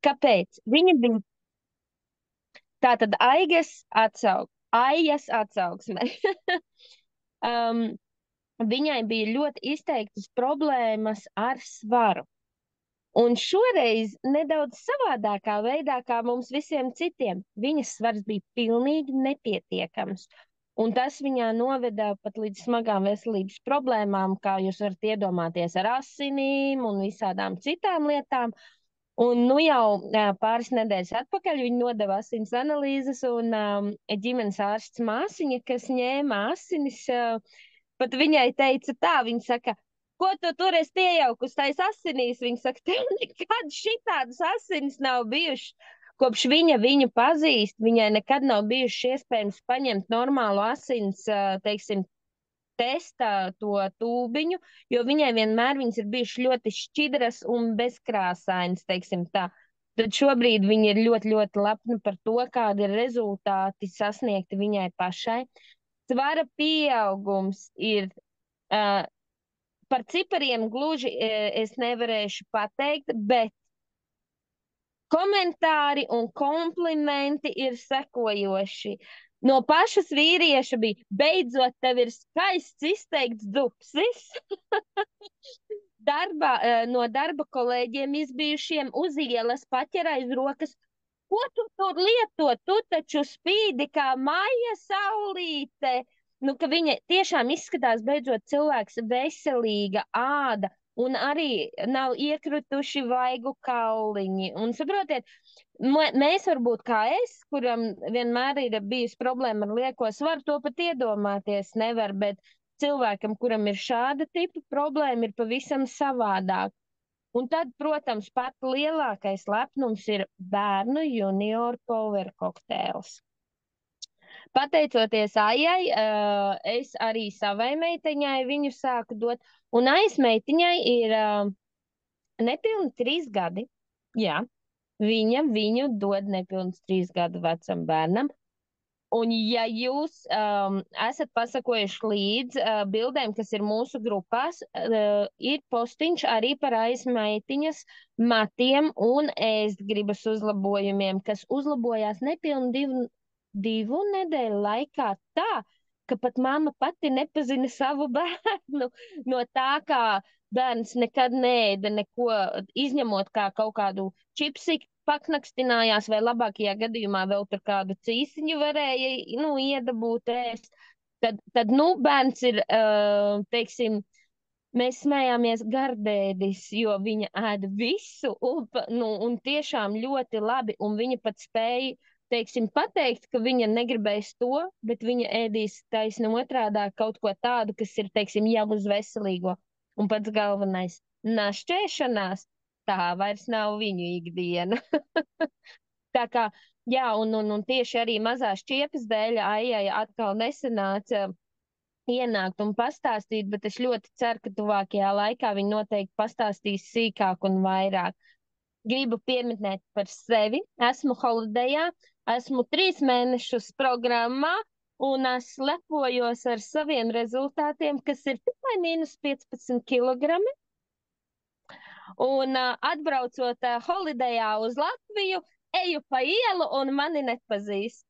Kāpēc? Viņa bija tātad aijas atsaugsme. um, Viņai bija ļoti izteiktas problēmas ar svaru. Un šoreiz nedaudz savādākā veidā, kā mums visiem citiem, viņas svars bija pilnīgi nepietiekams. Un tas viņā noveda pat līdz smagām veselības problēmām, kā jūs varat iedomāties, ar asinīm un visādām citām lietām. Un nu jau pāris nedēļas atpakaļ viņa nodeva asins analīzes, un ģimenes ārsts māsiņa, kas ņēma asinis, pat viņai teica tā, viņa saka, ko tu tur esi piejaukusi tais asinīs? Viņa saka, tev nekad šitādas asinis nav bijušas. Kopš viņa viņu pazīst, viņai nekad nav bijuši iespējams paņemt normālu asins, teiksim, testa to tūbiņu, jo viņai vienmēr viņas ir bijušas ļoti šķidras un bezkrāsainas, teiksim tā. Tad šobrīd viņa ir ļoti, ļoti lepna par to, kādi ir rezultāti sasniegti viņai pašai. Svara pieaugums ir par cipariem gluži es nevarēšu pateikt, bet komentāri un komplimenti ir sekojoši. No pašas vīrieša bija, beidzot, tev ir skaists izteikts dupsis. No darba kolēģiem izbijušiem uz ielas paķer aiz rokas. Ko tu tur lieto? Tu taču spīdi kā maija saulīte. Nu, ka viņa tiešām izskatās beidzot cilvēks veselīga āda. Un arī nav iekrituši vaigu kauliņi. Un saprotiet, mēs varbūt kā es, kuram vienmēr ir bijusi problēma ar lieko svaru, to pat iedomāties nevar, bet cilvēkam, kuram ir šāda tipa problēma, ir pavisam savādāk. Un tad, protams, pat lielākais lepnums ir bērnu junior power kokteils. Pateicoties Aijai, es arī savai meitiņai viņu sāku dot, un Aijas meitiņai ir nepilni 3 gadi. Jā, viņa viņu dod nepilns 3 gadu vecam bērnam. Un ja jūs esat pasakojuši līdz bildēm, kas ir mūsu grupās, ir postiņš arī par Aijas meitiņas matiem un ēstgribas uzlabojumiem, kas uzlabojās nepilni 2 nedēļu laikā tā, ka pat mamma pati nepazina savu bērnu no tā, kā bērns nekad neēda neko, izņemot kā kaut kādu čipsiku paknakstinājās, vai labākajā gadījumā vēl tur kādu cīsiņu varēja, iedabūt ēst. Tad bērns ir, teiksim, mēs smējāmies gardēdis, jo viņa ēda visu, un tiešām ļoti labi, un viņa pat spēja, teiksim, pateikt, ka viņa negribēs to, bet viņa ēdīs taisni otrādā kaut ko tādu, kas ir, teiksim, jau uz veselīgo. Un pats galvenais - našķēšanās, tā vairs nav viņu ikdiena. Tā kā, jā, un tieši arī mazās čiepas dēļ Aijai atkal nesanāca ienākt un pastāstīt, bet es ļoti ceru, ka tuvākajā laikā viņi noteikti pastāstīs sīkāk un vairāk. Gribu pieminēt par sevi. Esmu holidejā, esmu 3 mēnešus programmā, un es lepojos ar saviem rezultātiem, kas ir tikai -15 kilogrami. Un atbraucot holidejā uz Latviju, eju pa ielu un mani nepazīst.